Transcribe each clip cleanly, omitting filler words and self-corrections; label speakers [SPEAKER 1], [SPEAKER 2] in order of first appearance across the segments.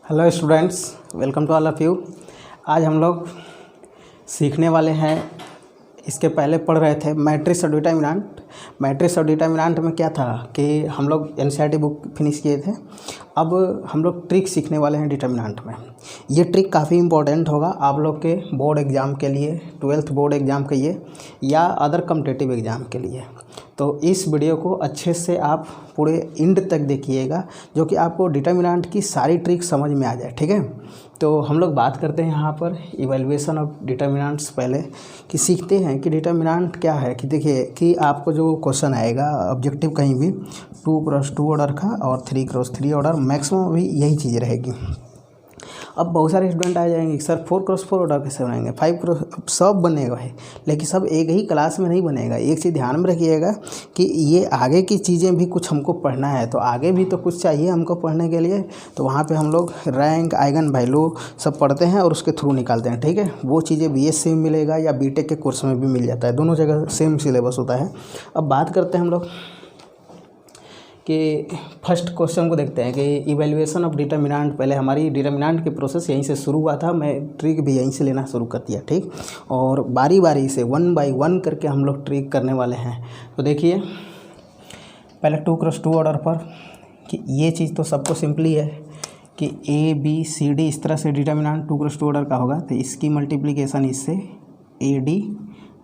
[SPEAKER 1] Hello students, welcome to all of you. आज हम लोग सीखने वाले हैं। इसके पहले पढ़ रहे थे मैट्रिक्स और डिटर्मिनेंट। मैट्रिक्स और डिटर्मिनेंट में क्या था कि हम लोग एनसीईआरटी बुक फिनिश किए थे। अब हम लोग ट्रिक सीखने वाले हैं डिटर्मिनेंट में। ये ट्रिक काफ़ी इंपॉर्टेंट होगा आप लोग के बोर्ड एग्ज़ाम के लिए, 12th बोर्ड एग्ज़ाम के लिए या अदर कॉम्पिटिटिव एग्ज़ाम के लिए। तो इस वीडियो को अच्छे से आप पूरे एंड तक देखिएगा, जो कि आपको डिटर्मिनेंट की सारी ट्रिक समझ में आ जाए। ठीक है, तो हम लोग बात करते हैं यहाँ पर इवैल्यूएशन ऑफ डिटर्मिनेंट्स। पहले कि सीखते हैं कि डिटर्मिनेंट क्या है। कि देखिए कि आपको जो क्वेश्चन आएगा ऑब्जेक्टिव कहीं भी 2x2 ऑर्डर का और 3x3 ऑर्डर, मैक्सिमम भी यही चीज़ रहेगी। अब बहुत सारे स्टूडेंट आ जाएंगे कि सर 4x4 ऑर्डर कैसे बनाएंगे, 5x, सब बनेगा है, लेकिन सब एक ही क्लास में नहीं बनेगा। एक चीज़ ध्यान में रखिएगा कि ये आगे की चीज़ें भी कुछ हमको पढ़ना है, तो आगे भी तो कुछ चाहिए हमको पढ़ने के लिए। तो वहाँ पे हम लोग रैंक, आइगन वैल्यू सब पढ़ते हैं और उसके थ्रू निकालते हैं। ठीक है, वो चीज़ें बीएससी में मिलेगा या बीटेक के कोर्स में भी मिल जाता है, दोनों जगह सेम सिलेबस होता है। अब बात करते हैं हम लोग कि फर्स्ट क्वेश्चन को देखते हैं कि इवैल्यूएशन ऑफ डिटर्मिनेंट। पहले हमारी डिटर्मिनेंट की प्रोसेस यहीं से शुरू हुआ था, मैं ट्रिक भी यहीं से लेना शुरू कर दिया। ठीक, और बारी बारी से 1 बाय 1 करके हम लोग ट्रिक करने वाले हैं। तो देखिए पहले 2x2 ऑर्डर पर कि ये चीज़ तो सबको सिंपली है कि ABCD इस तरह से डिटर्मिनेंट 2x2 ऑर्डर का होगा, तो इसकी मल्टीप्लिकेशन इससे AD।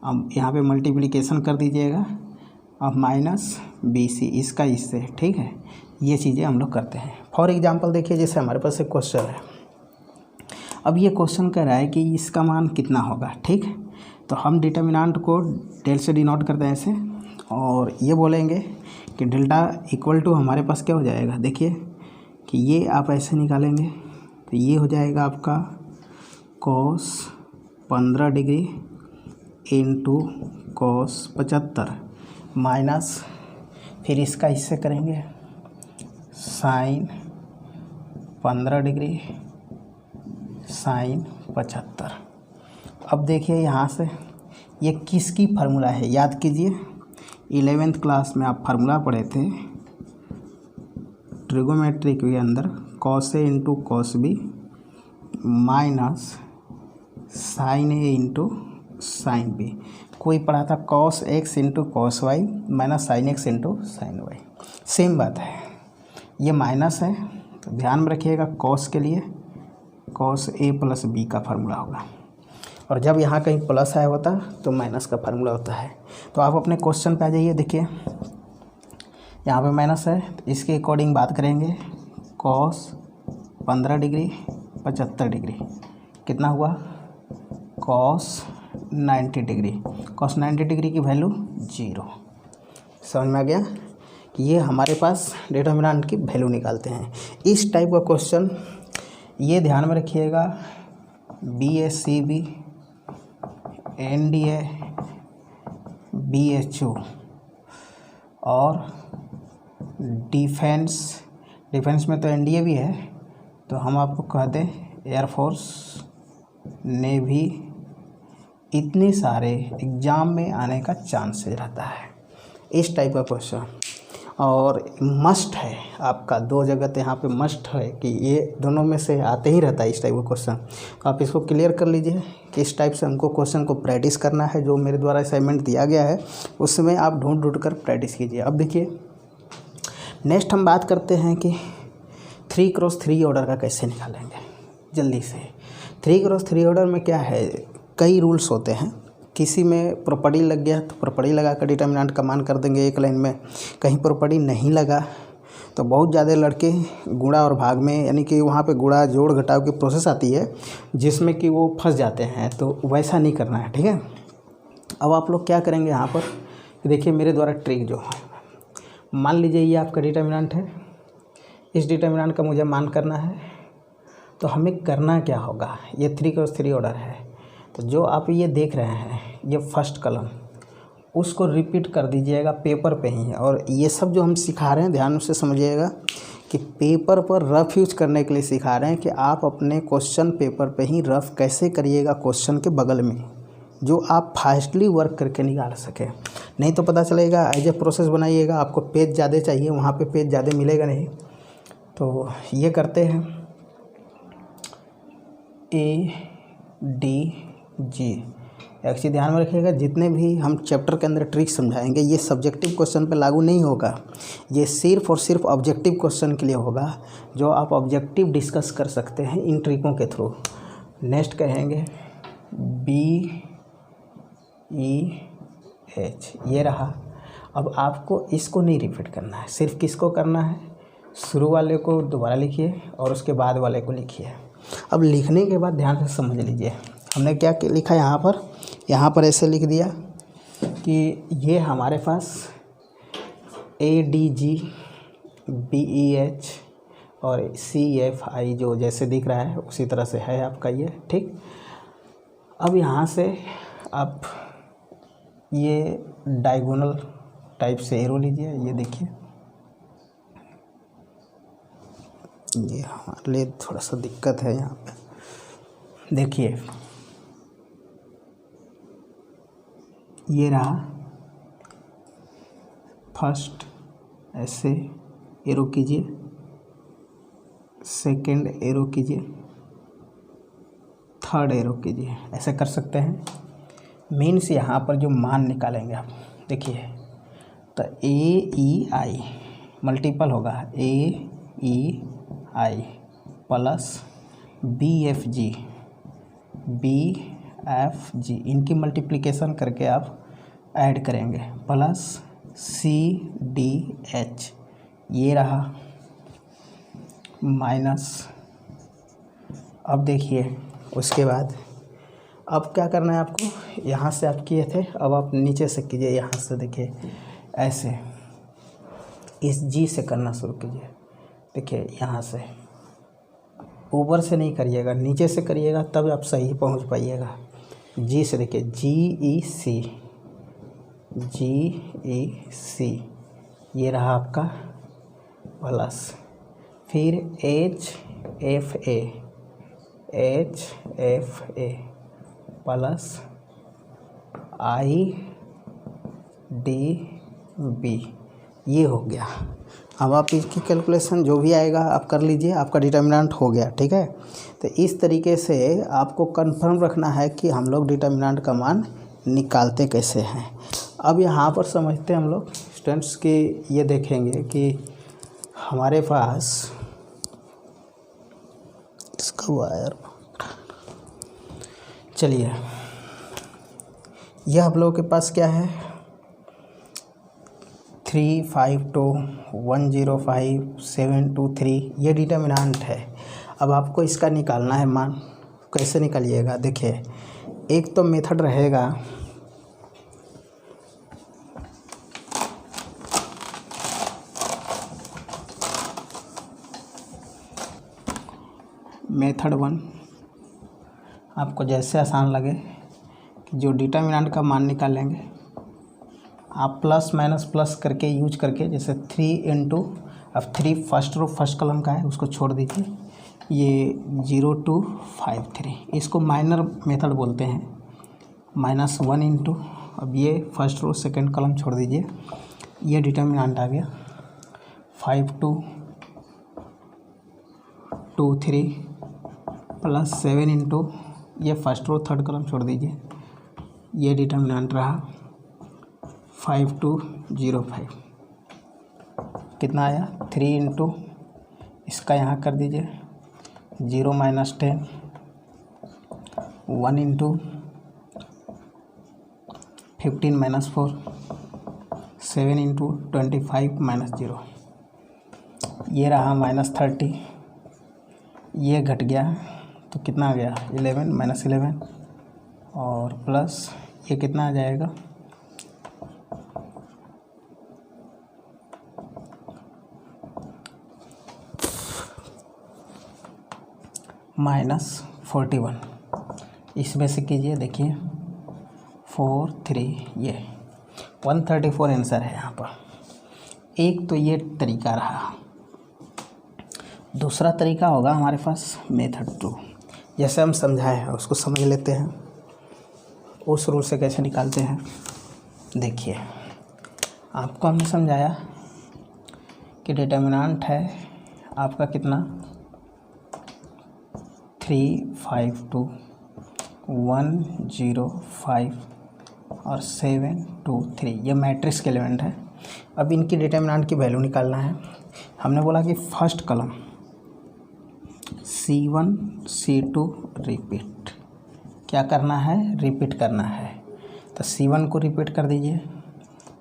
[SPEAKER 1] अब यहाँ पे मल्टीप्लिकेशन कर दीजिएगा अब -BC इसका इससे। ठीक है, ये चीज़ें हम लोग करते हैं। फॉर एग्जांपल देखिए, जैसे हमारे पास एक क्वेश्चन है। अब ये क्वेश्चन कह रहा है कि इसका मान कितना होगा। ठीक, तो हम डिटर्मिनेंट को डेल से डिनोट करते हैं ऐसे, और ये बोलेंगे कि डेल्टा इक्वल टू हमारे पास क्या हो जाएगा। देखिए कि ये आप ऐसे निकालेंगे तो ये हो जाएगा आपका cos 15 degree into cos 75 minus, फिर इसका इससे करेंगे साइन 15 डिग्री साइन 75। अब देखिए यहाँ से ये किसकी फार्मूला है, याद कीजिए 11th क्लास में आप फार्मूला पढ़े थे ट्रिगोमेट्री के अंदर, cos A into cos B minus sine A into sine B। कोई पढ़ा था cos X into cos Y minus sine X into sine Y। Same बात है, ये माइनस है तो ध्यान में रखिएगा cos के लिए cos A प्लस B का फार्मूला होगा, और जब यहाँ कहीं प्लस आया होता तो माइनस का फार्मूला होता है। तो आप अपने क्वेश्चन पे आ जाइए। देखिए यहाँ पे माइनस है तो इसके अकॉर्डिंग बात करेंगे। cos 15 डिग्री 75 डिग्री कितना हुआ, cos 90 डिग्री। cos 90 डिग्री की वैल्यू 0। समझ में आ गया कि ये हमारे पास डिटर्मिनेंट की वैल्यू निकालते हैं। इस टाइप का क्वेश्चन ये ध्यान में रखिएगा, BSCB NDA BHU और डिफेंस में तो NDA भी है, तो हम आपको कहते हैं एयरफोर्स, नेवी, इतने सारे एग्ज़ाम में आने का चांसेस रहता है इस टाइप का क्वेश्चन। और मस्ट है आपका 2 जगह तो यहाँ पे मस्ट है कि ये दोनों में से आते ही रहता है इस टाइप का क्वेश्चन। तो आप इसको क्लियर कर लीजिए कि इस टाइप से हमको क्वेश्चन को प्रैक्टिस करना है। जो मेरे द्वारा असाइनमेंट दिया गया है उसमें आप ढूंढ कर प्रैक्टिस कीजिए। अब देखिए नेक्स्ट हम बात करते हैं कि 3x3 ऑर्डर का कैसे निकालेंगे जल्दी से। 3x3 ऑर्डर में क्या है, कई रूल्स होते हैं। किसी में प्रॉपर्टी लग गया तो प्रॉपर्टी लगा कर डिटर्मिनेंट का मान कर देंगे एक लाइन में, कहीं प्रॉपर्टी नहीं लगा तो बहुत ज़्यादा लड़के गुणा और भाग में, यानी कि वहाँ पे गुणा जोड़ घटाव की प्रोसेस आती है जिसमें कि वो फंस जाते हैं। तो वैसा नहीं करना है। ठीक है, अब आप लोग क्या करेंगे यहाँ पर, देखिए मेरे द्वारा ट्रिक जो है, मान लीजिए ये आपका डिटर्मिनेंट है, इस डिटर्मिनेंट का मुझे मान करना है। तो हमें करना क्या होगा, ये 3x3 ऑर्डर है, तो जो आप ये देख रहे हैं ये फर्स्ट कॉलम, उसको रिपीट कर दीजिएगा पेपर पे ही। और ये सब जो हम सिखा रहे हैं ध्यान से समझिएगा कि पेपर पर रफ यूज करने के लिए सिखा रहे हैं कि आप अपने क्वेश्चन पेपर पे ही रफ कैसे करिएगा क्वेश्चन के बगल में, जो आप फास्टली वर्क करके निकाल सके। नहीं तो पता चलेगा एज ए प्रोसेस बनाइएगा, आपको पेज ज़्यादा चाहिए, वहाँ पे पेज ज़्यादा मिलेगा नहीं। तो ये करते हैं ए डी जी। एक चीज़ ध्यान में रखिएगा, जितने भी हम चैप्टर के अंदर ट्रिक समझाएंगे ये सब्जेक्टिव क्वेश्चन पे लागू नहीं होगा, ये सिर्फ और सिर्फ ऑब्जेक्टिव क्वेश्चन के लिए होगा, जो आप ऑब्जेक्टिव डिस्कस कर सकते हैं इन ट्रिकों के थ्रू। नेक्स्ट कहेंगे बी ई एच, ये रहा। अब आपको इसको नहीं रिपीट करना है, सिर्फ किसको करना है, शुरू वाले को दोबारा लिखिए और उसके बाद वाले को लिखिए। अब लिखने के बाद ध्यान से समझ लीजिए हमने क्या लिखा यहाँ पर ऐसे लिख दिया कि ये हमारे पास A D G B E H और सी एफ आई जो जैसे दिख रहा है उसी तरह से है आपका ये, ठीक। अब यहाँ से आप ये डायगोनल टाइप से एरो लीजिए, ये देखिए, ये हमारे लिए थोड़ा सा दिक्कत है यहाँ पे। देखिए ये रहा, फर्स्ट ऐसे एरो कीजिए, सेकंड एरो कीजिए, थर्ड एरो कीजिए, ऐसे कर सकते हैं। मीन्स यहाँ पर जो मान निकालेंगे आप देखिए, तो ए ई आई मल्टीपल होगा, A E I plus B F G, B F G, इनकी मल्टीप्लिकेशन करके आप ऐड करेंगे, प्लस सी डी एच, ये रहा, माइनस। अब देखिए उसके बाद अब क्या करना है आपको, यहाँ से आप किए थे, अब आप नीचे से कीजिए, यहाँ से देखिए ऐसे इस जी से करना शुरू कीजिए। देखिए यहाँ से ऊपर से नहीं करिएगा, नीचे से करिएगा तब आप सही पहुँच पाइएगा। जी से देखिए, जी ई सी, जी ई सी, ये रहा आपका, प्लस फिर H F A, H F A plus I D B, ये हो गया। अब आप इसकी कैलकुलेशन जो भी आएगा आप कर लीजिए, आपका डिटर्मिनेंट हो गया, ठीक है। तो इस तरीके से आपको कंफर्म रखना है कि हम लोग डिटर्मिनेंट का मान निकालते कैसे हैं। अब यहाँ पर समझते हैं हम लोग स्टूडेंट्स की, ये देखेंगे कि हमारे पास इसका वायर, चलिए यह आप लोगों के पास क्या है, 352105723, ये डिटर्मिनेंट है। अब आपको इसका निकालना है मान, कैसे निकालिएगा, देखिए एक तो मेथड रहेगा, मेथड 1, आपको जैसे आसान लगे कि जो डिटर्मिनेंट का मान निकालेंगे आप प्लस माइनस प्लस करके यूज करके, जैसे 3 इंटू, अब 3 फर्स्ट रो फर्स्ट कॉलम का है उसको छोड़ दीजिए, ये 0253, इसको माइनर मेथड बोलते हैं, -1 इंटू, अब ये फर्स्ट रो सेकंड कॉलम छोड़ दीजिए, ये डिटर्मिनेंट आ गया 5223 प्लस 7 इंटू, ये फर्स्ट रो थर्ड कॉलम छोड़ दीजिए, ये डिटर्मिनेंट रहा 5205, कितना आया 3 इंटू, इसका यहाँ कर दीजिए 0 - 10, 1 इंटू 15 - 4, 7 इंटू 25 - 0, ये रहा -30, ये घट गया तो कितना आ गया 11 - 11, और प्लस ये कितना आ जाएगा -41, इसमें से कीजिए, देखिए 4 3, ये 134 आंसर है यहाँ पर। एक तो ये तरीका रहा। दूसरा तरीका होगा हमारे पास मेथड 2, जैसे हम समझाए हैं उसको समझ लेते हैं, उस रूल से कैसे निकालते हैं। देखिए आपको हमने समझाया कि डिटर्मिनेंट है आपका कितना 352 105 और 723, ये मैट्रिक्स के एलिमेंट है। अब इनकी डिटरमिनेंट की वैल्यू निकालना है। हमने बोला कि first column C1 C2 repeat, क्या करना है, रिपीट करना है। तो C1 को रिपीट कर दीजिए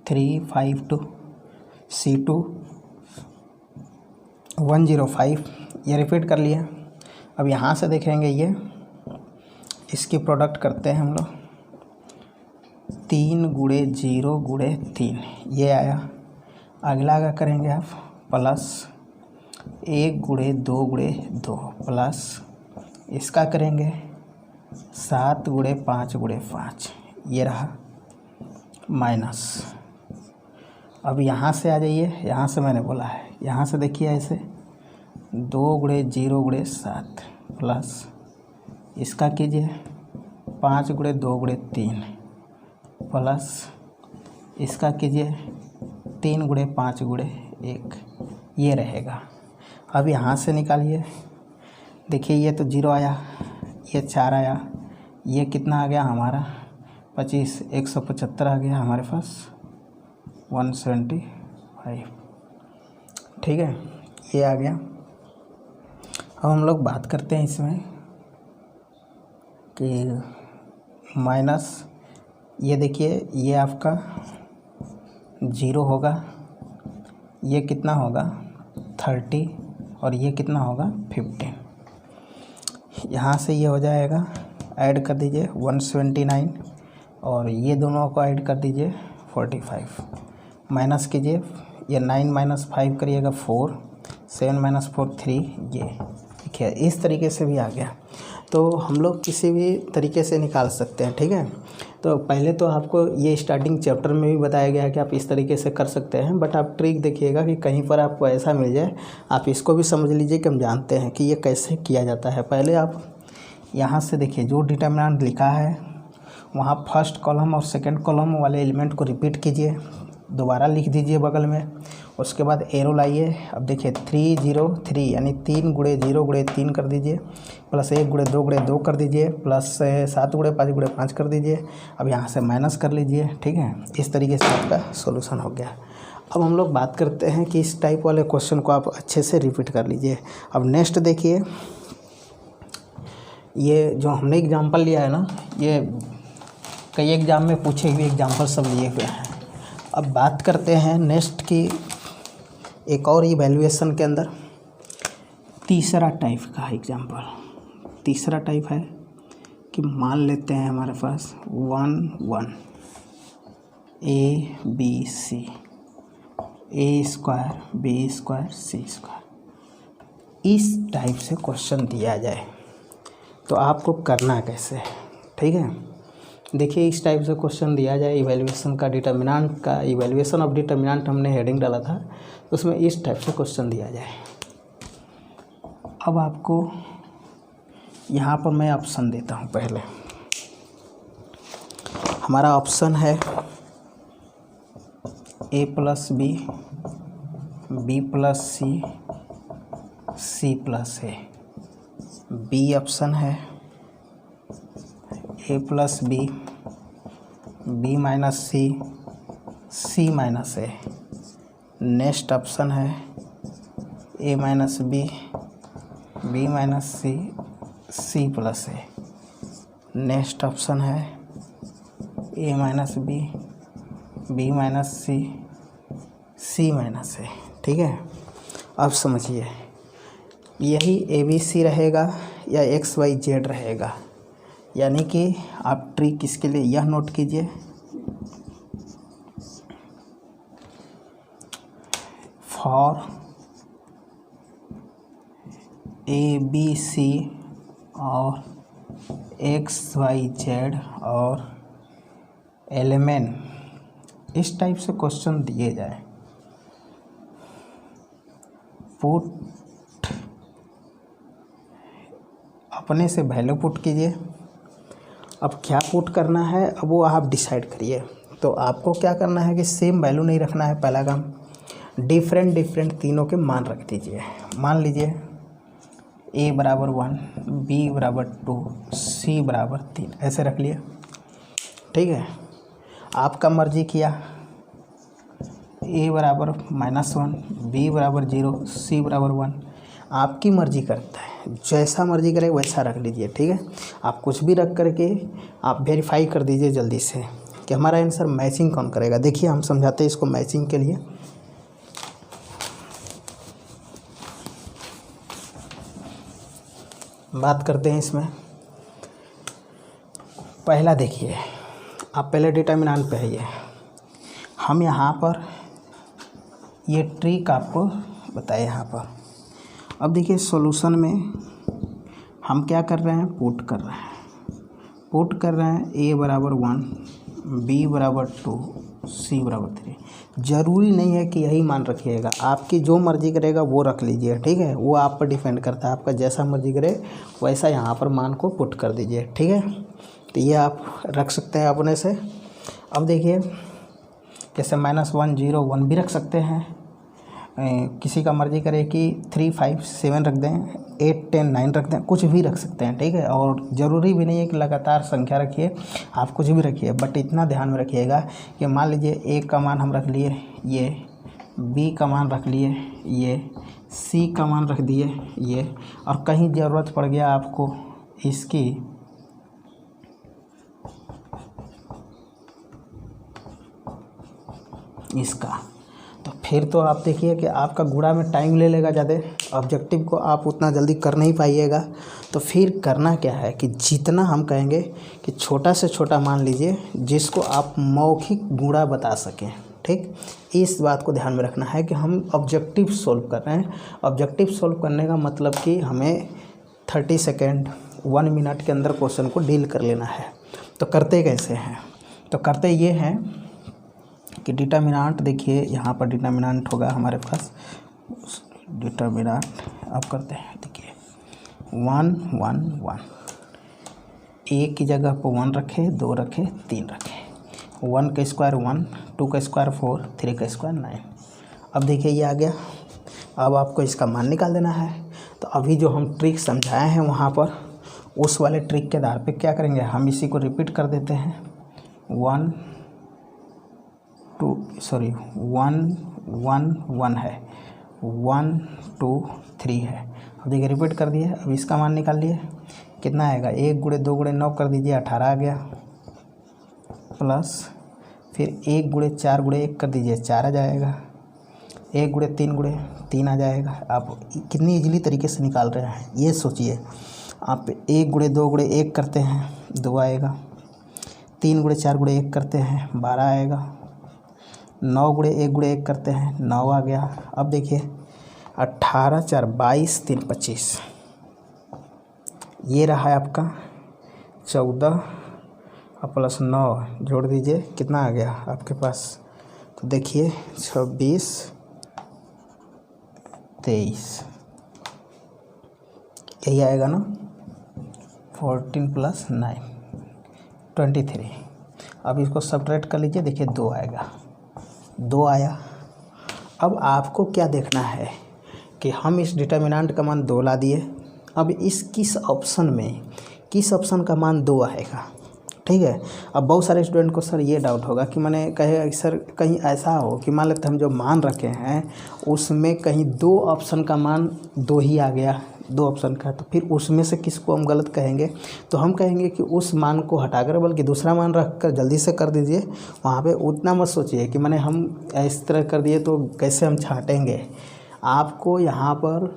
[SPEAKER 1] 352, C2 105, ये रिपीट कर लिया। अब यहाँ से देखेंगे ये इसकी प्रोडक्ट करते हैं हम लोग, 3 गुणे 0 गुणे 3, ये आया। अगला क्या करेंगे आप, प्लस 1 गुणे 2 गुणे 2, प्लस इसका करेंगे 7 गुणे 5 गुणे 5, ये रहा, माइनस। अब यहाँ से आ जाइए, यहाँ से मैंने बोला है, यहाँ से देखिए ऐसे 2 गुणे 0 गुणे 7, प्लस इसका कीजिए 5 गुणे 2 गुणे 3, प्लस इसका कीजिए 3 गुणे 5 गुणे 1, ये रहेगा। अब यहाँ से निकालिए, देखिए ये तो 0 आया, ये 4 आया, ये कितना आ गया हमारा 25, 175 आ गया हमारे पास 175, ठीक है, ये आ गया। अब हम लोग बात करते हैं इसमें कि माइनस, ये देखिए ये आपका 0 होगा, ये कितना होगा 30 और ये कितना होगा 15। यहाँ से ये हो जाएगा, ऐड कर दीजिए 179 और ये दोनों को ऐड कर दीजिए 45, माइनस कीजिए, ये 9 - 5 करिएगा 4, 7 - 4 3, ये देखिए इस तरीके से भी आ गया। तो हम लोग किसी भी तरीके से निकाल सकते हैं, ठीक है। तो पहले तो आपको ये स्टार्टिंग चैप्टर में भी बताया गया है कि आप इस तरीके से कर सकते हैं, बट आप ट्रिक देखिएगा कि कहीं पर आपको ऐसा मिल जाए, आप इसको भी समझ लीजिए कि हम जानते हैं कि ये कैसे किया जाता है। पहले आप यहाँ से देखिए जो डिटरमिनेंट लिखा है वहाँ फर्स्ट कॉलम और सेकंड कॉलम वाले एलिमेंट को रिपीट कीजिए, दोबारा लिख दीजिए बगल में, उसके बाद एरो लाइए। अब देखिए 303 यानी 3 गुणे 0 गुणे 3 कर दीजिए, प्लस 1 गुणे 2 गुणे 2 कर दीजिए, प्लस 7 गुणे 5 गुणे 5 कर दीजिए। अब यहाँ से माइनस कर लीजिए, ठीक है। इस तरीके से आपका सॉल्यूशन हो गया। अब हम लोग बात करते हैं कि इस टाइप वाले क्वेश्चन को आप अच्छे से रिपीट कर लीजिए। अब नेक्स्ट देखिए, ये जो हमने एग्जाम्पल लिया है ना, ये कई एग्जाम में पूछे हुए एग्जाम्पल सब लिए हुए हैं। अब बात करते हैं नेक्स्ट की एक और इवैल्यूएशन के अंदर तीसरा टाइप का एग्जाम्पल। तीसरा टाइप है कि मान लेते हैं हमारे पास 1 1 A B C, A² B² C², इस टाइप से क्वेश्चन दिया जाए तो आपको करना कैसे है, ठीक है। देखिए इस टाइप से क्वेश्चन दिया जाए, इवैल्यूएशन का डिटरमिनेंट का, इवैल्यूएशन ऑफ डिटरमिनेंट हमने हेडिंग डाला था, उसमें इस टाइप से क्वेश्चन दिया जाए। अब आपको यहाँ पर मैं ऑप्शन देता हूँ। पहले हमारा ऑप्शन है A + B, B + C, C + A। B option है A + B, B - C, C - A। Next option है A - B, B - C, C + A। Next option है A - B, B - C, C - A, ठीक है। अब समझिए यही ABC रहेगा या XYZ रहेगा, यानी कि आप ट्रिक इसके लिए यह नोट कीजिए, फॉर ABC और XYZ और एलिमेंट इस टाइप से क्वेश्चन दिए जाए, पुट अपने से वैल्यू पुट कीजिए। अब क्या पुट करना है अब वो आप डिसाइड करिए। तो आपको क्या करना है कि सेम वैल्यू नहीं रखना है, पहला काम डिफरेंट तीनों के मान रख दीजिए। मान लीजिए ए बराबर 1, बी बराबर 2, सी बराबर 3, ऐसे रख लिया। ठीक है, आपका मर्जी किया, ए बराबर -1, बी बराबर 0, सी बराबर 1, आपकी मर्जी करता है, जैसा मर्जी करे वैसा रख लीजिए। ठीक है, आप कुछ भी रख करके आप वेरीफाई कर दीजिए जल्दी से कि हमारा आंसर मैचिंग कौन करेगा। देखिए हम समझाते हैं इसको मैचिंग के लिए। बात करते हैं इसमें। पहला देखिए, आप पहले डिटर्मिनेंट पे आइए। हम यहाँ पर ये ट्रिक आपको बताए यहाँ पर। अब देखिए सॉल्यूशन में हम क्या कर रहे हैं, पुट कर रहे हैं ए बराबर 1, बी बराबर 2, सी बराबर 3। ज़रूरी नहीं है कि यही मान रखिएगा, आपकी जो मर्ज़ी करेगा वो रख लीजिए। ठीक है, वो आप पर डिपेंड करता है, आपका जैसा मर्ज़ी करे वैसा यहाँ पर मान को पुट कर दीजिए। ठीक है, तो ये आप रख सकते हैं अपने से। अब देखिए जैसे -1, 0, 1 भी रख सकते हैं, किसी का मर्ज़ी करे कि 3, 5, 7 रख दें, 8, 10, 9 रख दें, कुछ भी रख सकते हैं। ठीक है, और ज़रूरी भी नहीं है कि लगातार संख्या रखिए, आप कुछ भी रखिए, बट इतना ध्यान में रखिएगा कि मान लीजिए ए का मान हम रख लिए ये, बी का मान रख लिए ये, सी का मान रख दिए ये, और कहीं ज़रूरत पड़ गया आपको इसका, तो फिर तो आप देखिए कि आपका गुणा में टाइम ले लेगा ज़्यादा, ऑब्जेक्टिव को आप उतना जल्दी कर नहीं पाइएगा। तो फिर करना क्या है कि जितना हम कहेंगे कि छोटा से छोटा मान लीजिए जिसको आप मौखिक गुणा बता सकें। ठीक, इस बात को ध्यान में रखना है कि हम ऑब्जेक्टिव सोल्व कर रहे हैं। ऑब्जेक्टिव सोल्व करने का मतलब कि हमें 30 सेकेंड 1 मिनट के अंदर क्वेश्चन को डील कर लेना है। तो करते कैसे हैं, तो करते ये हैं कि डिटर्मिनेंट, देखिए यहाँ पर डिटर्मिनेंट होगा हमारे पास, डिटर्मिनेंट अब करते हैं। देखिए 1, 1, 1, एक की जगह पर 1 रखे, 2 रखे, 3 रखे, 1 का स्क्वायर 1, 2 का स्क्वायर 4, 3 का स्क्वायर 9। अब देखिए ये आ गया। अब आपको इसका मान निकाल देना है। तो अभी जो हम ट्रिक समझाए हैं वहाँ पर, उस वाले ट्रिक के आधार पे क्या करेंगे, हम इसी को रिपीट कर देते हैं। 1, 1, 1 है, 1, 2, 3 है। अब देखिए रिपीट कर दिए। अब इसका मान निकाल लिए, कितना आएगा, 1 गुणे 2 गुणे 9 कर दीजिए, 18 आ गया, प्लस फिर 1 गुणे 4 गुणे 1 कर दीजिए, 4 आ जाएगा, 1 गुणे 3 आ जाएगा। आप कितनी इजीली तरीके से निकाल रहे हैं ये सोचिए। आप 1 गुणे 2 गुणे 1 करते हैं, 2 आएगा, 3 गुणे 4 गुणे 1 करते हैं, 12 आएगा, 9 गुणे 1 गुणे 1 करते हैं, 9 आ गया। अब देखिए 18, 4, 22, 3, 25, ये रहा है आपका 14 और प्लस 9 जोड़ दीजिए, कितना आ गया आपके पास, तो देखिए 26, 23, यही आएगा ना, 14 + 9, 23। अब इसको सब्ट्रैक्ट कर लीजिए, देखिए 2 आएगा, 2 आया। अब आपको क्या देखना है कि हम इस डिटर्मिनेंट का मान 2 ला दिए। अब इस किस ऑप्शन का मान 2 आएगा। ठीक है, अब बहुत सारे स्टूडेंट को सर ये डाउट होगा कि मैंने कहे सर कहीं ऐसा हो कि मान लेते हम जो मान रखे हैं उसमें कहीं 2 ऑप्शन का मान 2 ही आ गया, 2 ऑप्शन का, तो फिर उसमें से किसको हम गलत कहेंगे। तो हम कहेंगे कि उस मान को हटाकर बल्कि दूसरा मान रख कर जल्दी से कर दीजिए। वहाँ पे उतना मत सोचिए कि मैंने हम इस तरह कर दिए तो कैसे हम छाँटेंगे। आपको यहाँ पर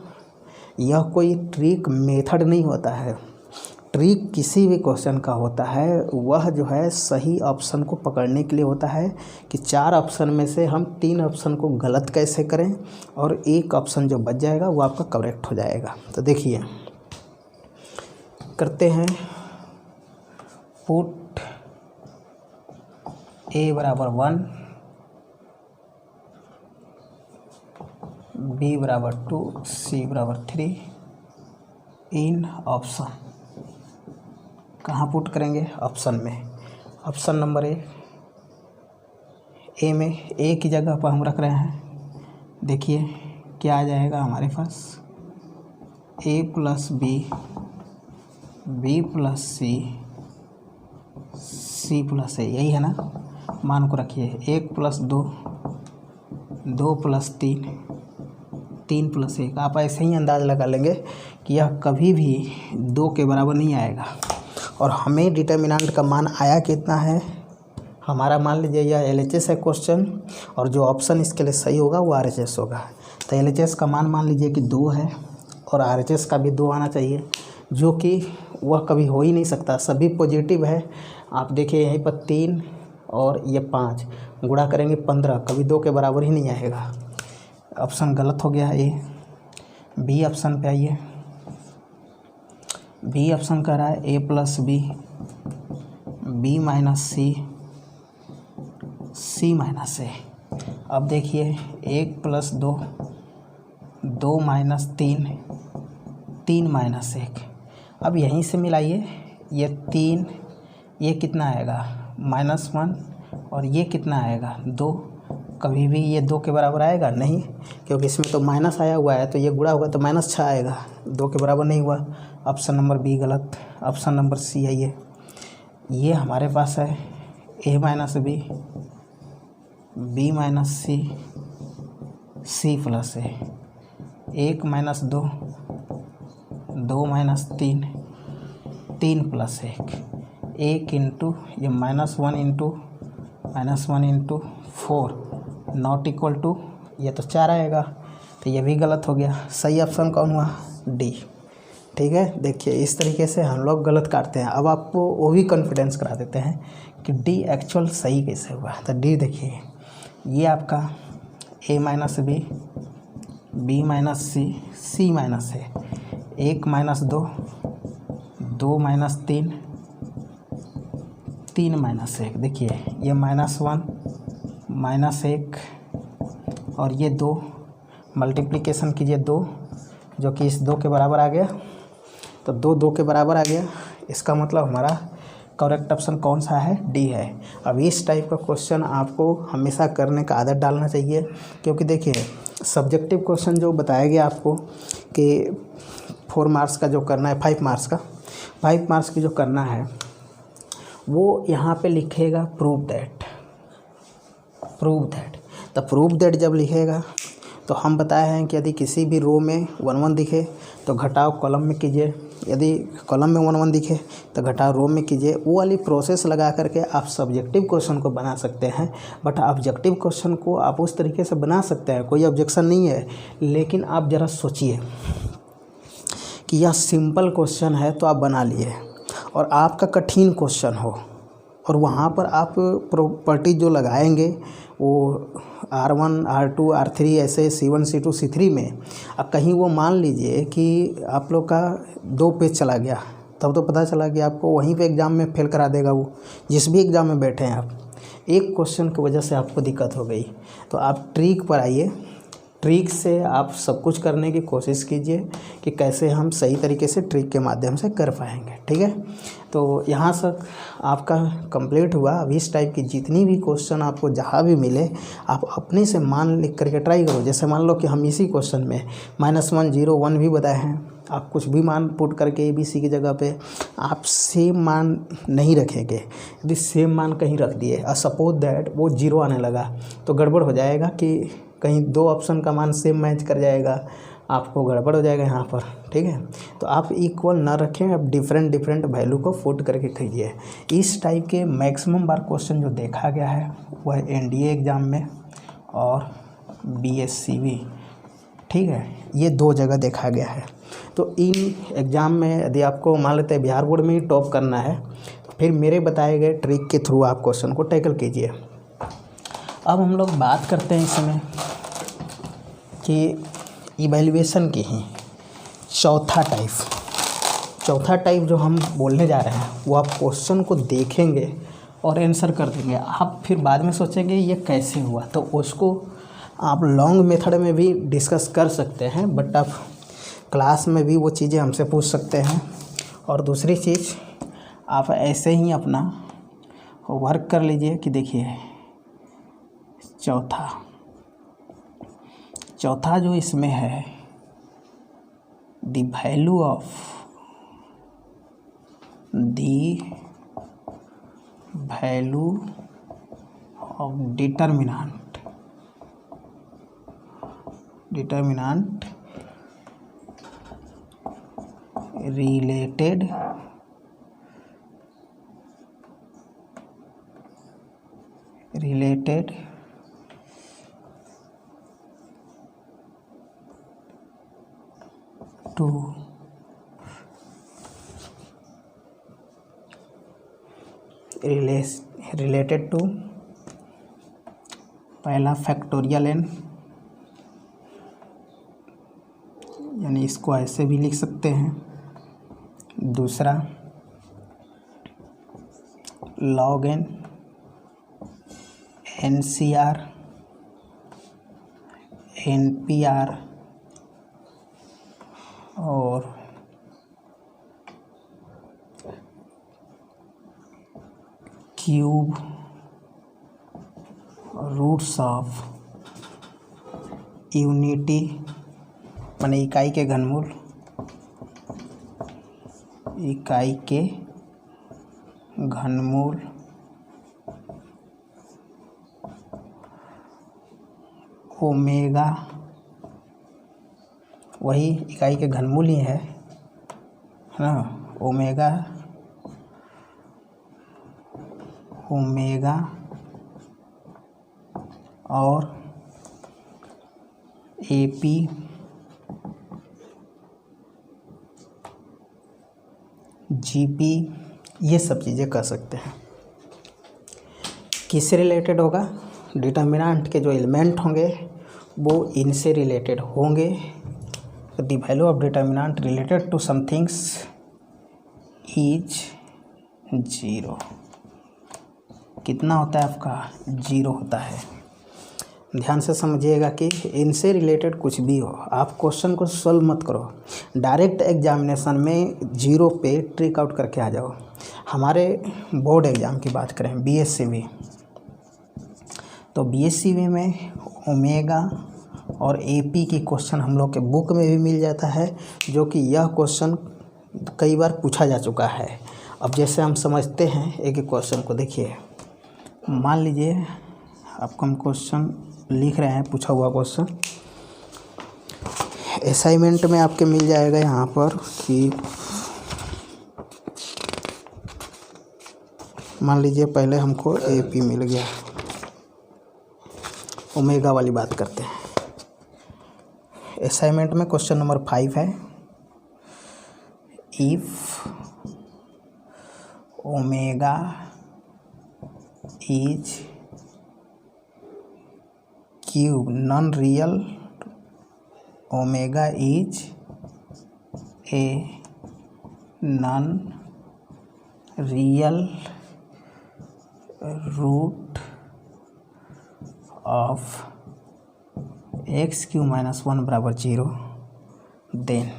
[SPEAKER 1] यह कोई ट्रिक मेथड नहीं होता है। ट्रिक किसी भी क्वेश्चन का होता है वह जो है सही ऑप्शन को पकड़ने के लिए होता है कि 4 ऑप्शन में से हम 3 ऑप्शन को गलत कैसे करें और एक ऑप्शन जो बच जाएगा वो आपका करेक्ट हो जाएगा। तो देखिए करते हैं, पुट ए बराबर 1, बी बराबर 2, सी बराबर 3 इन ऑप्शन। कहाँ पुट करेंगे, ऑप्शन में। ऑप्शन नंबर ए में ए की जगह पर हम रख रहे हैं, देखिए क्या आ जाएगा हमारे पास, ए प्लस बी, बी प्लस सी, सी प्लस ए, यही है ना। मान को रखिए 1 प्लस 2, 2 प्लस 3, 3 प्लस 1। आप ऐसे ही अंदाज़ लगा लेंगे कि यह कभी भी 2 के बराबर नहीं आएगा। और हमें डिटर्मिनेंट का मान आया कितना है, हमारा मान लीजिए यह LHS है क्वेश्चन, और जो ऑप्शन इसके लिए सही होगा वो RHS होगा। तो LHS का मान लीजिए कि 2 है, और RHS का भी 2 आना चाहिए, जो कि वह कभी हो ही नहीं सकता, सभी पॉजिटिव है। आप देखिए यहीं पर 3 और ये 5 गुणा करेंगे 15, कभी 2 के बराबर ही नहीं आएगा। ऑप्शन गलत हो गया ए। बी ऑप्शन पे आइए। बी ऑप्शन कह रहा है ए प्लस बी, बी माइनस सी, सी माइनस ए। अब देखिए 1 प्लस 2, 2 माइनस 3, 3 माइनस 1। अब यहीं से मिलाइए, ये 3, ये कितना आएगा -1, और ये कितना आएगा 2। कभी भी ये 2 के बराबर आएगा नहीं, क्योंकि इसमें तो माइनस आया हुआ है, तो ये गुणा होगा तो -6 आएगा, 2 के बराबर नहीं हुआ। ऑप्शन नंबर बी गलत। ऑप्शन नंबर सी है ये हमारे पास है ए माइनस बी, बी माइनस सी, सी प्लस ए। 1 माइनस 2, 2 माइनस 3, 3 प्लस 1, 1 इंटू ये -1 इंटू 4 नॉट इक्वल टू, ये तो 4 आएगा, तो ये भी गलत हो गया। सही ऑप्शन कौन हुआ, डी। ठीक है, देखिए इस तरीके से हम लोग गलत काटते हैं। अब आपको वो भी कॉन्फिडेंस करा देते हैं कि डी एक्चुअल सही कैसे हुआ। तो डी देखिए, ये आपका ए माइनस बी, बी माइनस सी, सी माइनस ए। 1 माइनस 2, 2 माइनस 3, 3 माइनस 1। देखिए ये -1 -1 और ये 2, मल्टीप्लिकेशन कीजिए 2, जो कि इस 2 के बराबर आ गया। तो 2 के बराबर आ गया, इसका मतलब हमारा करेक्ट ऑप्शन कौन सा है, डी है। अब इस टाइप का क्वेश्चन आपको हमेशा करने का आदत डालना चाहिए, क्योंकि देखिए सब्जेक्टिव क्वेश्चन जो बताया गया आपको कि 4 मार्क्स का जो करना है, 5 मार्क्स का, 5 मार्क्स की जो करना है, वो यहाँ पे लिखेगा प्रूव दैट। तो प्रूव दैट जब लिखेगा तो हम बताए हैं कि यदि किसी भी रो में 1 1 दिखे तो घटाव कॉलम में कीजिए, यदि कॉलम में 1 1 दिखे तो घटाव रो में कीजिए। वो वाली प्रोसेस लगा करके आप सब्जेक्टिव क्वेश्चन को बना सकते हैं। बट ऑब्जेक्टिव क्वेश्चन को आप उस तरीके से बना सकते हैं, कोई ऑब्जेक्शन नहीं है। लेकिन आप ज़रा सोचिए कि यह सिंपल क्वेश्चन है तो आप बना लिए, और आपका कठिन क्वेश्चन हो, और वहाँ पर आप प्रॉपर्टी जो लगाएंगे वो R1 R2 R3 ऐसे C1 C2 C3 में, अब कहीं वो मान लीजिए कि आप लोग का 2 पेज चला गया, तब तो पता चला कि आपको वहीं पे एग्ज़ाम में फेल करा देगा वो, जिस भी एग्ज़ाम में बैठे हैं आप। एक क्वेश्चन की वजह से आपको दिक्कत हो गई, तो आप ट्रिक पर आइए। ट्रिक से आप सब कुछ करने की कोशिश कीजिए कि कैसे हम सही तरीके से ट्रिक के माध्यम से कर पाएंगे। ठीक है, तो यहाँ तक आपका कंप्लीट हुआ। अब इस टाइप की जितनी भी क्वेश्चन आपको जहाँ भी मिले, आप अपने से मान लिख करके ट्राई करो। जैसे मान लो कि हम इसी क्वेश्चन में -1 0 1 भी बताए हैं, आप कुछ भी मान पुट करके ABC की जगह पे आप सेम मान नहीं रखेंगे। यदि सेम मान कहीं रख दिए और सपोज दैट वो 0 आने लगा, तो गड़बड़ हो जाएगा कि कहीं 2 ऑप्शन का मान सेम मैच कर जाएगा, आपको गड़बड़ हो जाएगा यहाँ पर। ठीक है, तो आप इक्वल ना रखें, आप डिफरेंट वैल्यू को पुट करके कीजिए। इस टाइप के मैक्सिमम बार क्वेश्चन जो देखा गया है वह NDA एग्ज़ाम में और BSCB, ठीक है, ये 2 जगह देखा गया है। तो इन एग्ज़ाम में यदि आपको मान लेते हैं बिहार बोर्ड में ही टॉप करना है, तो फिर मेरे बताए गए ट्रिक के थ्रू आप क्वेश्चन को टैकल कीजिए। अब हम लोग बात करते हैं इस समय कि इवैल्यूएशन की ही चौथा टाइप जो हम बोलने जा रहे हैं, वो आप क्वेश्चन को देखेंगे और आंसर कर देंगे। आप फिर बाद में सोचेंगे ये कैसे हुआ, तो उसको आप लॉन्ग मेथड में भी डिस्कस कर सकते हैं, बट आप क्लास में भी वो चीज़ें हमसे पूछ सकते हैं। और दूसरी चीज़, आप ऐसे ही अपना वर्क कर लीजिए कि देखिए चौथा जो इसमें है the value of determinant related to पहला फैक्टोरियल n, यानी इसको ऐसे भी लिख सकते हैं। दूसरा log n NCR NPR और क्यूब रूट्स ऑफ यूनिटी, माने इकाई के घनमूल, ओमेगा, वही इकाई के घनमूल ही है ना, ओमेगा और AP GP, ये सब चीज़ें कर सकते हैं। किससे रिलेटेड होगा? डिटर्मिनेंट के जो एलिमेंट होंगे वो इनसे रिलेटेड होंगे। The value of determinant related to somethings is 0। कितना होता है आपका? 0 होता है। ध्यान से समझिएगा कि इनसे रिलेटेड कुछ भी हो, आप क्वेश्चन को सॉल्व मत करो, डायरेक्ट एग्जामिनेशन में 0 पे ट्रिक आउट करके आ जाओ। हमारे बोर्ड एग्ज़ाम की बात करें BSCV, तो BSCV में ओमेगा और AP की क्वेश्चन हम लोग के बुक में भी मिल जाता है, जो कि यह क्वेश्चन कई बार पूछा जा चुका है। अब जैसे हम समझते हैं एक एक क्वेश्चन को। देखिए, मान लीजिए आपको हम क्वेश्चन लिख रहे हैं, पूछा हुआ क्वेश्चन असाइनमेंट में आपके मिल जाएगा यहाँ पर कि मान लीजिए पहले हमको AP मिल गया, ओमेगा वाली बात करते हैं। असाइनमेंट में क्वेश्चन नंबर 5 है, if omega is cube non real, omega is a non real root of x³ - 1 बराबर 0, देन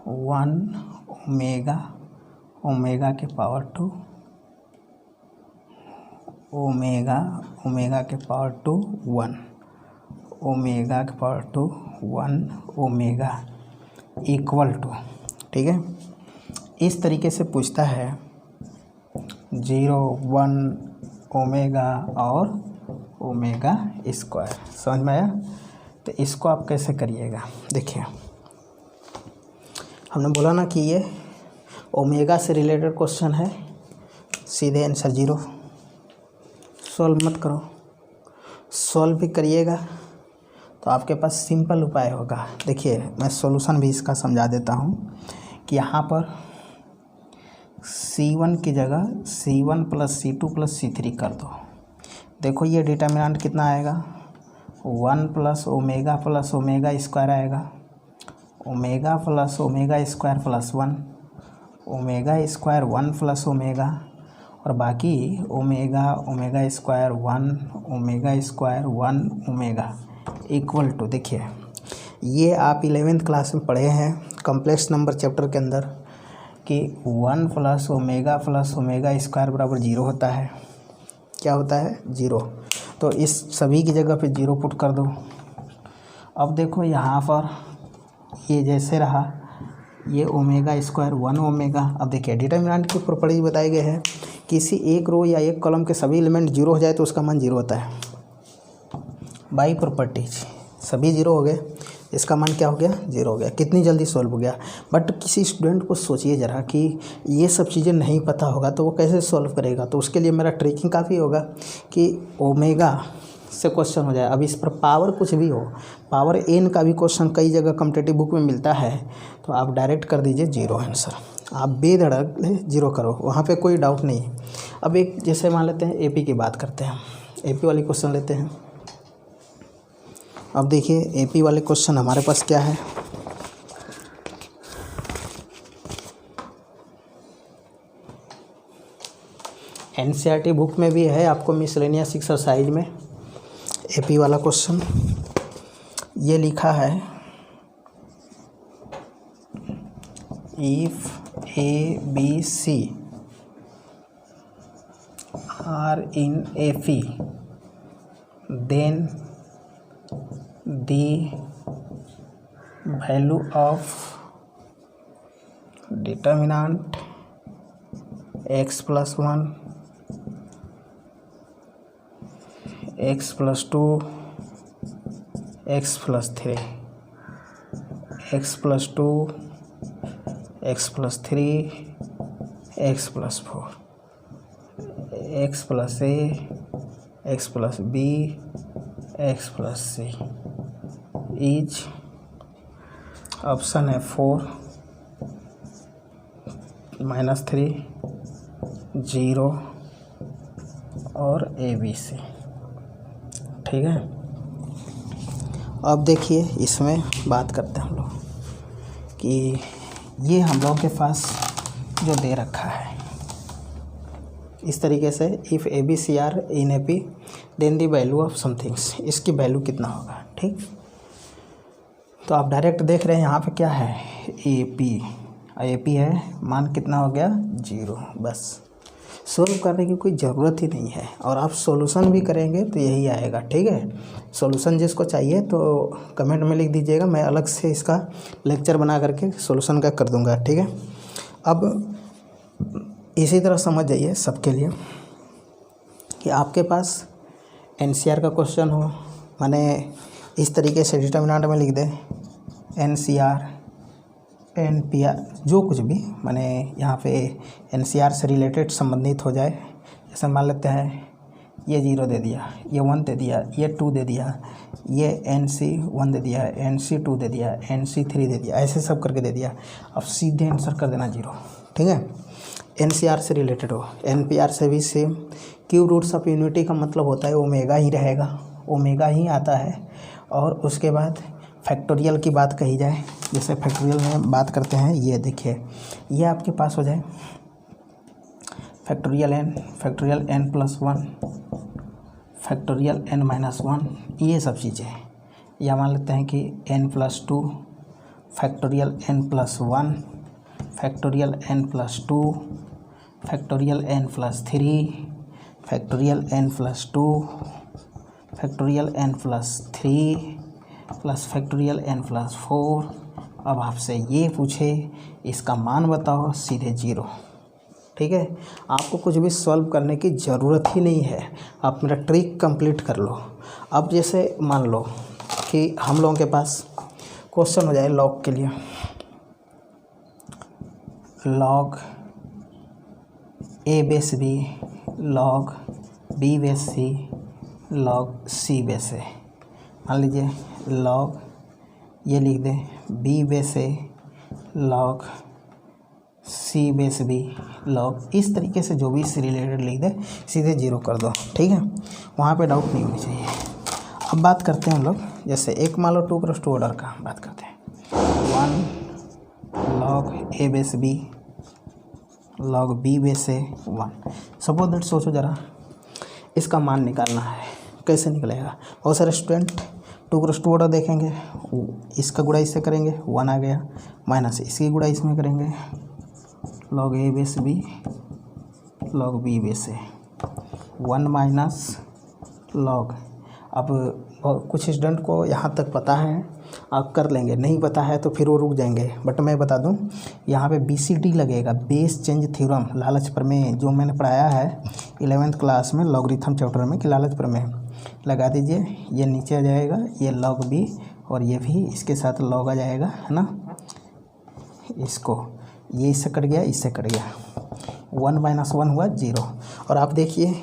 [SPEAKER 1] 1 ओमेगा के पावर 2 ओमेगा के पावर 2 1 ओमेगा के पावर 2 1 ओमेगा इक्वल टू, ठीक है। इस तरीके से पूछता है 0 1 ओमेगा और ओमेगा स्क्वायर। समझ में आया? तो इसको आप कैसे करिएगा, देखिए हमने बोला ना कि ये ओमेगा से रिलेटेड क्वेश्चन है, सीधे आंसर 0। सॉल्व मत करो, सॉल्व भी करिएगा तो आपके पास सिंपल उपाय होगा। देखिए मैं सॉल्यूशन भी इसका समझा देता हूँ कि यहाँ पर C1 की जगह C1 + C2 + C3 कर दो। देखो ये डिटर्मिनेंट कितना आएगा, 1 + ओमेगा + ओमेगा स्क्वायर आएगा, omega + omega square + 1 omega square 1 + omega, और बाकी omega square 1 omega square 1 omega equal to. देखिए ये आप 11th क्लास में पढ़े हैं कॉम्प्लेक्स नंबर चैप्टर के अंदर कि 1 + ओमेगा स्क्वायर बराबर 0 होता है। क्या होता है? 0। तो इस सभी की जगह पे 0 पुट कर दो। अब देखो यहाँ पर ये जैसे रहा, ये ओमेगा स्क्वायर 1 ओमेगा। अब देखिए डिटर्मिनेंट की प्रॉपर्टी बताए गए हैं, किसी एक रो या एक कॉलम के सभी एलिमेंट जीरो हो जाए तो उसका मान जीरो होता है। बाई प्रॉपर्टीज सभी जीरो हो गए, इसका मान क्या हो गया, जीरो हो गया। कितनी जल्दी सॉल्व हो गया। बट किसी स्टूडेंट को सोचिए ज़रा कि ये सब चीज़ें नहीं पता होगा तो वो कैसे सॉल्व करेगा। तो उसके लिए मेरा ट्रिकिंग काफ़ी होगा कि ओमेगा से क्वेश्चन हो जाए। अब इस पर पावर कुछ भी हो, पावर एन का भी क्वेश्चन कई जगह कॉम्पिटिटिव बुक में मिलता है, तो आप डायरेक्ट कर दीजिए जीरो आंसर। आप बेधड़क जीरो करो, वहाँ पे कोई डाउट नहीं है। अब एक जैसे मान लेते हैं एपी की बात करते हैं, एपी वाली क्वेश्चन लेते हैं। अब देखिए एपी वाले क्वेश्चन हमारे पास क्या है। एनसीईआरटी बुक में भी है आपको मिसलेनियस एक्सरसाइज में एपी वाला क्वेश्चन। ये लिखा है if A B C are in AP then the value of determinant x plus 1, x plus 2, x plus 3, x plus 2, x plus 3, x plus 4, x plus a, x plus b, x plus c is option है 4, -3, 0 और ABC। ठीक है। अब देखिए इसमें बात करते हैं हम लोग कि ये हम लोग के पास जो दे रखा है इस तरीके से, if ABCR in AP then the value of somethings, इसकी वैल्यू कितना होगा। ठीक, तो आप डायरेक्ट देख रहे हैं यहाँ पे क्या है, AP है, मान कितना हो गया, 0। बस सोल्व करने की कोई ज़रूरत ही नहीं है, और आप सॉल्यूशन भी करेंगे तो यही आएगा। ठीक है, सॉल्यूशन जिसको चाहिए तो कमेंट में लिख दीजिएगा, मैं अलग से इसका लेक्चर बना करके सॉल्यूशन का कर दूंगा। ठीक है, अब इसी तरह समझ जाइए सबके लिए कि आपके पास NCR का क्वेश्चन हो, माने इस तरीके से डिटर्मिनेंट में लिख दें NCR NPR जो कुछ भी, माने यहाँ पे NCR से रिलेटेड संबंधित हो जाए। जैसे मान लेते हैं ये 0 दे दिया, ये 1 दे दिया, ये 2 दे दिया, ये NC1 दे दिया, NC2 दे दिया, NC3 दे दिया, ऐसे सब करके दे दिया। अब सीधे आंसर कर देना 0। ठीक है, NCR से रिलेटेड हो, NPR से भी same. Cube roots of unity का मतलब होता है ओमेगा ही रहेगा, ओमेगा ही आता है। और उसके बाद फैक्टोरियल की बात कही जाए, जैसे फैक्टोरियल में बात करते हैं, ये देखिए ये आपके पास हो जाए फैक्टोरियल n+1, फैक्टोरियल n-1, ये सब चीज़ें। या मान लेते हैं कि n+2, factorial n+1, factorial n+2, factorial n+3, factorial n+2, factorial n+3 plus factorial n+4। अब आपसे ये पूछे इसका मान बताओ, सीधे 0। ठीक है, आपको कुछ भी सॉल्व करने की ज़रूरत ही नहीं है, आप मेरा ट्रिक कंप्लीट कर लो। अब जैसे मान लो कि हम लोगों के पास क्वेश्चन हो जाए लॉग के लिए, log A/B, log B/C, log C/A। मान लीजिए लॉग ये लिख दें B/A, लॉग C/B, लॉग, इस तरीके से जो भी इससे रिलेटेड लिख दे सीधे 0 कर दो। ठीक है, वहाँ पे डाउट नहीं होनी चाहिए। अब बात करते हैं हम लोग, जैसे एक मान लो 2+2 ऑर्डर का बात करते हैं, 1 log A/B, log B/A 1। Suppose that, सोचो ज़रा इसका मान निकालना है, कैसे निकलेगा। बहुत सारे स्टूडेंट 2+2 ऑर्डर देखेंगे, इसका गुणा इससे करेंगे 1 आ गया, माइनस इसकी गुणा इसमें करेंगे log A/B, log B/A 1 minus log. अब और कुछ स्टूडेंट को यहाँ तक पता है, आप कर लेंगे, नहीं पता है तो फिर वो रुक जाएंगे। बट मैं बता दूं, यहाँ पे BCD लगेगा, बेस चेंज थ्योरम, लालच प्रमेय, जो मैंने पढ़ाया है 11th क्लास में लॉगरिथम चैप्टर में कि लालच प्रमेय लगा दीजिए। ये नीचे आ जाएगा, ये log b और ये भी इसके साथ log आ जाएगा, है ना। इसको ये इससे कट गया, इससे कट गया, 1 - 1 हुआ 0। और आप देखिए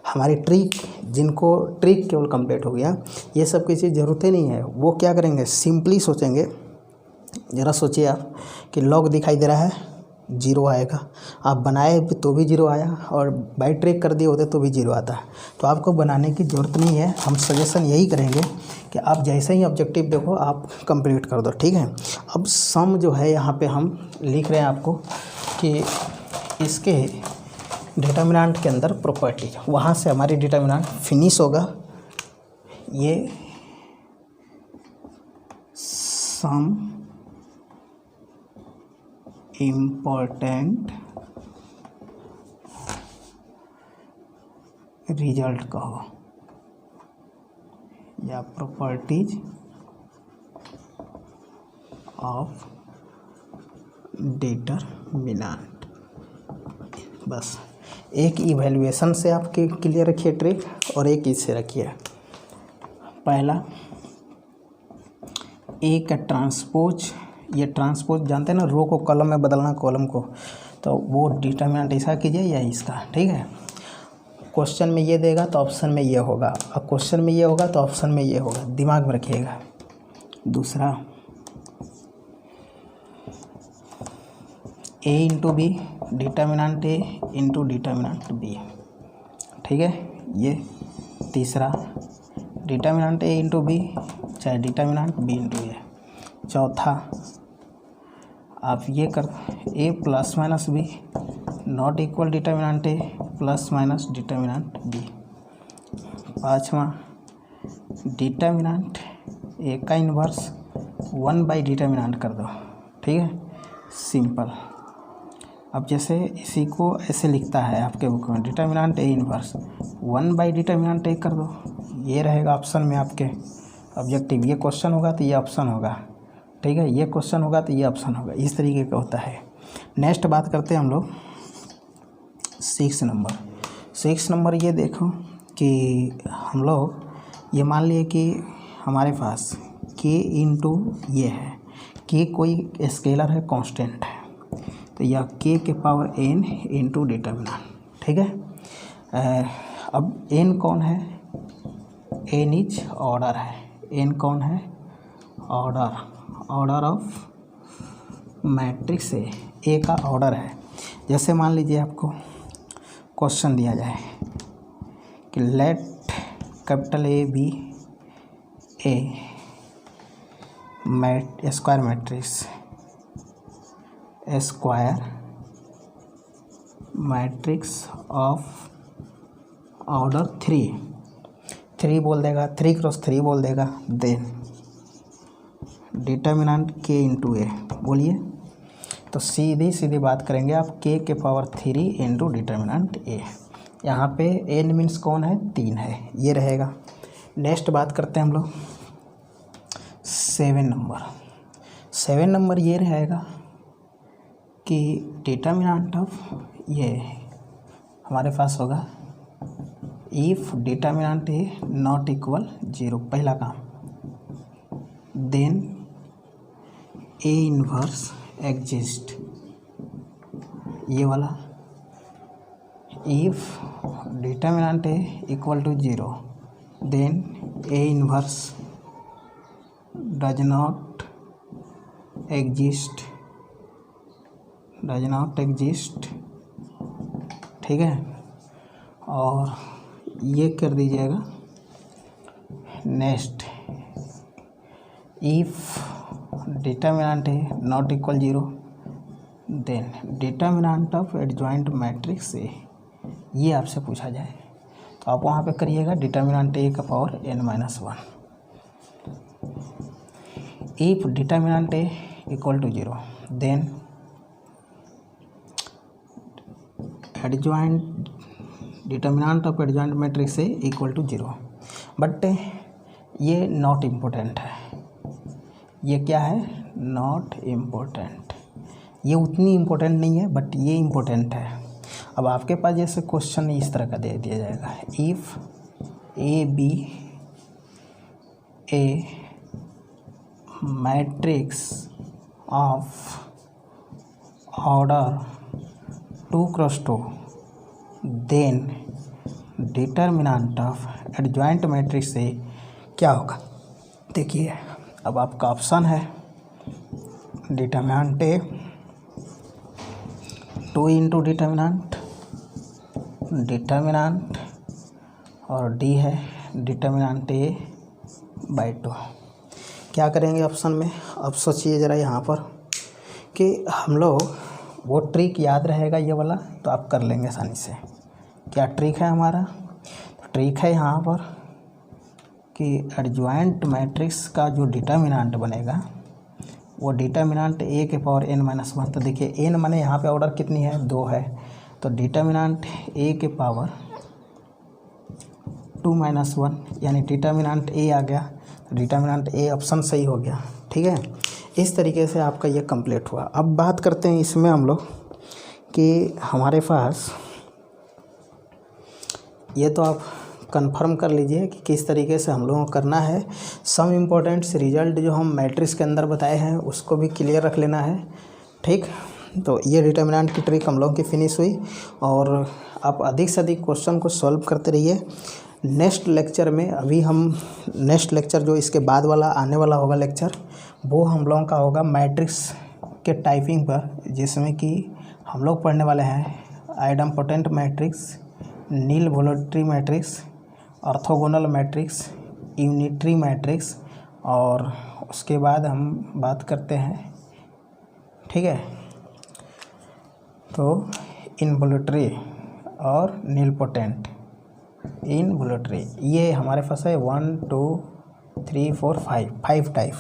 [SPEAKER 1] हमारी ट्रिक, जिनको ट्रिक केवल कंप्लीट हो गया, ये सब की चीज़ ज़रूरत ही नहीं है, वो क्या करेंगे, सिंपली सोचेंगे। ज़रा सोचिए आप कि लॉग दिखाई दे रहा है, 0 आएगा, आप बनाए तो भी 0 आया, और बाई ट्रिक कर दिए होते तो भी 0 आता। तो आपको बनाने की ज़रूरत नहीं है, हम सजेशन यही करेंगे कि आप जैसे ही ऑब्जेक्टिव देखो आप कंप्लीट कर दो, ठीक है। अब सम जो है यहाँ पे हम लिख रहे हैं आपको कि इसके डिटर्मिनेंट के अंदर प्रॉपर्टी, वहाँ से हमारी डिटर्मिनेंट फिनिश होगा। ये सम इम्पोर्टेंट रिजल्ट कहो या प्रॉपर्टीज ऑफ डिटर्मिनेंट। बस एक इवैल्यूएशन से आपके क्लियर रखिए ट्रिक, और एक इससे रखिए। पहला ए का ट्रांसपोज, ये ट्रांसपोज जानते हैं ना, रो को कॉलम में बदलना, कॉलम को, तो वो डिटर्मिनेंट ऐसा कीजिए या इसका, ठीक है। क्वेश्चन में ये देगा तो ऑप्शन में ये होगा, और क्वेश्चन में ये होगा तो ऑप्शन में ये होगा, दिमाग में रखिएगा। दूसरा A into B, determinant A into determinant B, ठीक है। ये तीसरा डिटर्मिनेंट A इंटू बी चाहे डिटर्मिनेंट B इंटू A। चौथा आप ये कर A plus minus B not equal determinant A plus minus determinant B। पाँचवा डिटर्मिनेंट A का इन्वर्स 1 बाई डिटर्मिनेंट कर दो, ठीक है, सिंपल। अब जैसे इसी को ऐसे लिखता है आपके बुक में, determinant A inverse 1 by determinant A कर दो, ये रहेगा ऑप्शन में आपके ऑब्जेक्टिव। ये क्वेश्चन होगा तो ये ऑप्शन होगा, ठीक है, ये क्वेश्चन होगा तो ये ऑप्शन होगा, इस तरीके का होता है। नेक्स्ट बात करते हैं हम लोग 6 नंबर। 6 नंबर ये देखो कि हम लोग ये मान लिए कि हमारे पास k इंटू ये है, k कोई स्केलर है, कांस्टेंट है, तो यह k के पावर n इंटू डिटर्मिनेंट, ठीक है। अब n कौन है, n इज ऑर्डर है, n कौन है, ऑर्डर ऑफ मैट्रिक्स A का ऑर्डर है। जैसे मान लीजिए आपको क्वेश्चन दिया जाए कि let capital A be a square matrix of order 3 बोल देगा, 3 क्रॉस 3 बोल देगा, then determinant k into A, बोलिए। तो सीधी बात करेंगे आप, k के पावर 3 इंटू डिटर्मिनेंट a। यहाँ पे n मीन्स कौन है, 3 है, ये रहेगा। नेक्स्ट बात करते हैं हम लोग 7 नंबर। 7 नंबर ये रहेगा कि डिटर्मिनेंट ऑफ ये हमारे पास होगा if determinant A not equal 0, पहला काम, देन ए इन्वर्स एग्जिस्ट, ये वाला, if determinant A equal to 0 then A inverse does not exist, ठीक है। और ये कर दीजिएगा नेक्स्ट, इफ़ डिटर्मिनेंट है not equal 0 then determinant of adjoint matrix A, ये आपसे पूछा जाए तो आप वहाँ पे करिएगा डिटर्मिनेंट ए का power n-1। If determinant A equal to 0 then adjoint determinant of adjoint matrix A equal to 0। But ये नॉट इम्पोर्टेंट है, ये क्या है, नॉट इम्पोर्टेंट, ये उतनी इम्पोर्टेंट नहीं है बट ये इम्पोर्टेंट है। अब आपके पास जैसे क्वेश्चन इस तरह का दे दिया जाएगा, if A be a matrix of order 2x2 then determinant of adjoint matrix से क्या होगा। देखिए अब आपका ऑप्शन है डिटर्मिनेंट ए 2 इंटू डिटर्मिनेंट और डी है डिटर्मिनेंट ए बाई 2। क्या करेंगे ऑप्शन में, अब सोचिए ज़रा यहाँ पर कि हम लोग वो ट्रिक याद रहेगा ये वाला तो आप कर लेंगे आसानी से। क्या ट्रिक है हमारा, तो ट्रिक है यहाँ पर कि एडजॉइंट मैट्रिक्स का जो डिटर्मिनेंट बनेगा वो डिटर्मिनेंट ए के पावर n माइनस 1। तो देखिए n माने यहाँ पे ऑर्डर कितनी है, 2 है, तो डिटर्मिनेंट ए के पावर 2 माइनस 1 यानी डिटर्मिनेंट ए आ गया, डिटर्मिनेंट ए ऑप्शन सही हो गया। ठीक है, इस तरीके से आपका ये कंप्लीट हुआ। अब बात करते हैं इसमें हम लोग कि हमारे पास ये तो आप कंफर्म कर लीजिए कि किस तरीके से हम लोगों को करना है। सम इम्पोर्टेंट्स रिजल्ट जो हम मैट्रिक्स के अंदर बताए हैं उसको भी क्लियर रख लेना है। ठीक, तो ये डिटर्मिनेंट की ट्रिक हम लोगों की फिनिश हुई और आप अधिक से अधिक क्वेश्चन को सॉल्व करते रहिए। नेक्स्ट लेक्चर में अभी हम नेक्स्ट लेक्चर जो इसके बाद वाला आने वाला होगा लेक्चर, वो हम लोगों का होगा मैट्रिक्स के टाइपिंग पर, जिसमें कि हम लोग पढ़ने वाले हैं idempotent matrix, involutory matrix, orthogonal matrix, unitary matrix और उसके बाद हम बात करते हैं, ठीक है, तो इनवोलेटरी और नीलपोटेंट। इनवोलेटरी ये हमारे पास है 1 2 3 4 5 टाइप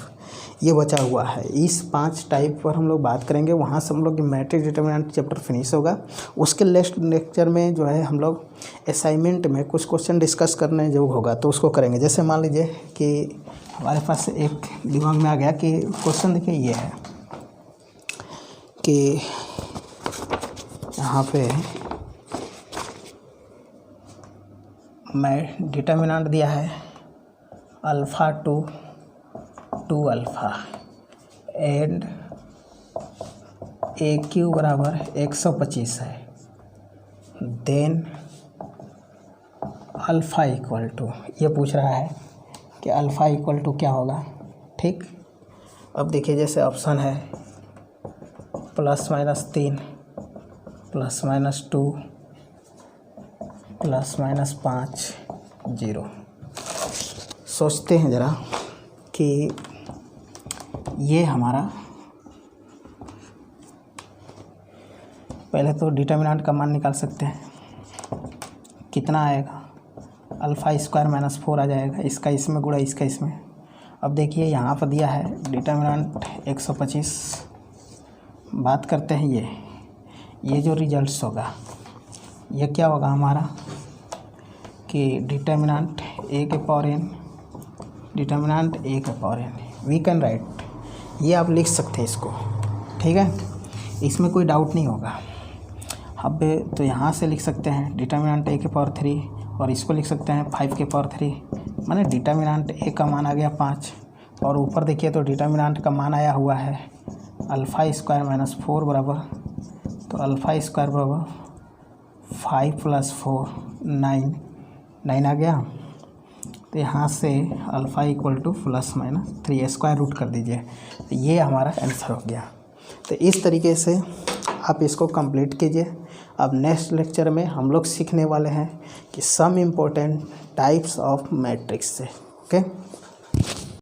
[SPEAKER 1] ये बचा हुआ है। इस 5 टाइप पर हम लोग बात करेंगे। वहाँ से हम लोग मैट्रिक्स डिटर्मिनेंट चैप्टर फिनिश होगा। उसके नेक्स्ट लेक्चर में जो है हम लोग असाइनमेंट में कुछ क्वेश्चन डिस्कस करने जो होगा तो उसको करेंगे। जैसे मान लीजिए कि हमारे पास एक दिमाग में आ गया कि क्वेश्चन देखिए ये है कि यहाँ पे मैं डिटर्मिनेंट दिया है alpha 2 alpha and A Q बराबर 125 है, देन अल्फ़ा इक्वल टू, ये पूछ रहा है कि अल्फ़ा इक्वल टू क्या होगा। ठीक, अब देखिए जैसे ऑप्शन है +-3 +-2 +-5 0। सोचते हैं ज़रा कि ये हमारा पहले तो डिटर्मिनेंट का मान निकाल सकते हैं, कितना आएगा, अल्फ़ा स्क्वायर -4 आ जाएगा, इसका इसमें गुणा इसका इसमें। अब देखिए यहाँ पर दिया है डिटर्मिनेंट 125। बात करते हैं ये जो रिजल्ट्स होगा ये क्या होगा हमारा कि डिटर्मिनेंट ए के पावर n, डिटर्मिनेंट ए के power n, we can write, ये आप लिख सकते हैं इसको। ठीक है, इसमें कोई डाउट नहीं होगा। अब तो यहाँ से लिख सकते हैं डिटर्मिनेंट ए के पावर 3 और इसको लिख सकते हैं 5 के पावर 3, माने डिटर्मिनेंट ए का मान आ गया 5 और ऊपर देखिए तो डिटर्मिनेंट का मान आया हुआ है अल्फ़ा स्क्वायर -4 बराबर, तो अल्फ़ा स्क्वायर बराबर 5 + 4 9 आ गया। तो यहाँ से alpha equal to +-3 square root कर दीजिए, तो ये हमारा आंसर हो गया। तो इस तरीके से आप इसको कंप्लीट कीजिए। अब नेक्स्ट लेक्चर में हम लोग सीखने वाले हैं कि some important types of matrix से। ओके।